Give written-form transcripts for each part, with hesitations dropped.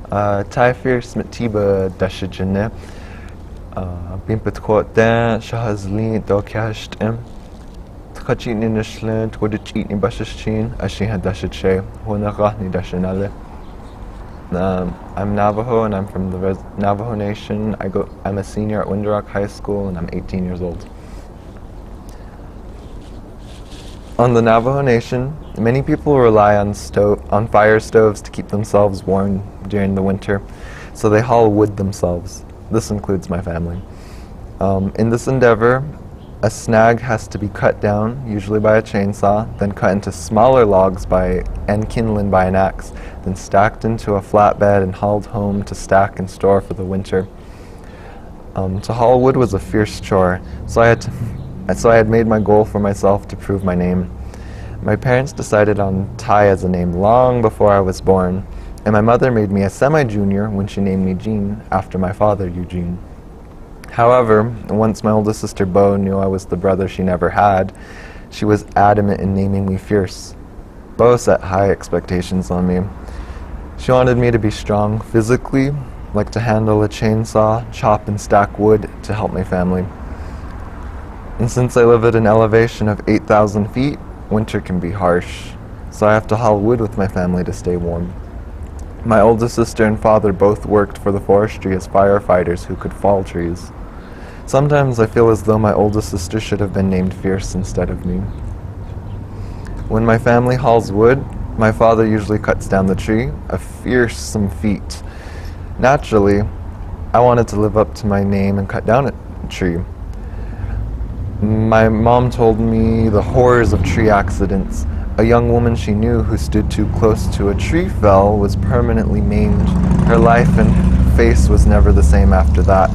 Tai fierce Mettebe dashijene. Bimpet quote shahazli dokasht Tkachit ni nishlen twodit eat ni bashashin ashi had dashit hunagahni dashinale. I'm Navajo and I'm from the Navajo Nation. I'm a senior at Windrock High School and I'm 18 years old. On the Navajo Nation, many people rely on fire stoves to keep themselves warm during the winter, so they haul wood themselves. This includes my family. In this endeavor, a snag has to be cut down, usually by a chainsaw, then cut into smaller logs and kindled by an axe, then stacked into a flatbed and hauled home to stack and store for the winter. To haul wood was a fierce chore, so I had made my goal for myself to prove my name. My parents decided on Tai as a name long before I was born, and my mother made me a semi-junior when she named me Jean after my father, Eugene. However, once my oldest sister Bo knew I was the brother she never had, she was adamant in naming me Fierce. Bo set high expectations on me. She wanted me to be strong physically, like to handle a chainsaw, chop and stack wood to help my family. And since I live at an elevation of 8,000 feet, winter can be harsh, so I have to haul wood with my family to stay warm. My oldest sister and father both worked for the forestry as firefighters who could fall trees. Sometimes I feel as though my oldest sister should have been named Fierce instead of me. When my family hauls wood, my father usually cuts down the tree, a fearsome feat. Naturally, I wanted to live up to my name and cut down a tree. My mom told me the horrors of tree accidents. A young woman she knew who stood too close to a tree fell was permanently maimed. Her life and face was never the same after that.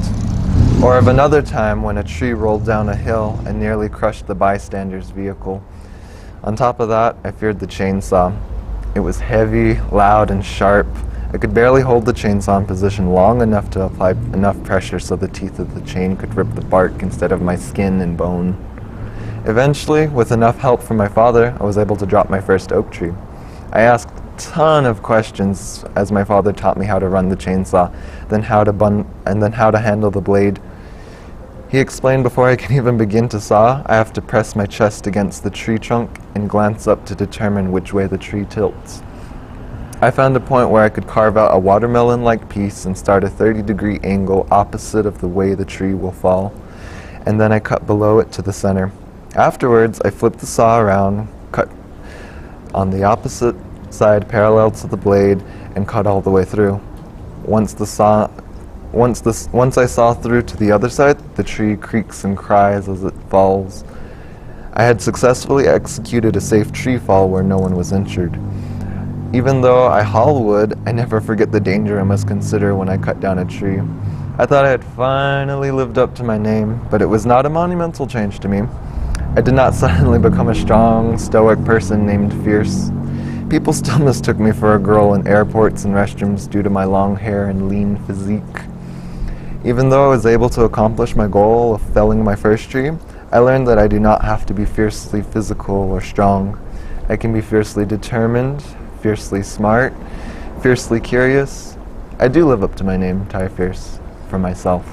Or of another time when a tree rolled down a hill and nearly crushed the bystander's vehicle. On top of that, I feared the chainsaw. It was heavy, loud, and sharp. I could barely hold the chainsaw in position long enough to apply enough pressure so the teeth of the chain could rip the bark instead of my skin and bone. Eventually, with enough help from my father, I was able to drop my first oak tree. I asked a ton of questions as my father taught me how to run the chainsaw, then how to handle the blade. He explained before I can even begin to saw, I have to press my chest against the tree trunk and glance up to determine which way the tree tilts. I found a point where I could carve out a watermelon-like piece and start a 30-degree angle opposite of the way the tree will fall, and then I cut below it to the center. Afterwards, I flipped the saw around, cut on the opposite side parallel to the blade, and cut all the way through. Once I saw through to the other side, the tree creaks and cries as it falls. I had successfully executed a safe tree fall where no one was injured. Even though I haul wood, I never forget the danger I must consider when I cut down a tree. I thought I had finally lived up to my name, but it was not a monumental change to me. I did not suddenly become a strong, stoic person named Fierce. People still mistook me for a girl in airports and restrooms due to my long hair and lean physique. Even though I was able to accomplish my goal of felling my first tree, I learned that I do not have to be fiercely physical or strong. I can be fiercely determined, fiercely smart, fiercely curious. I do live up to my name, Tai Fierce, for myself.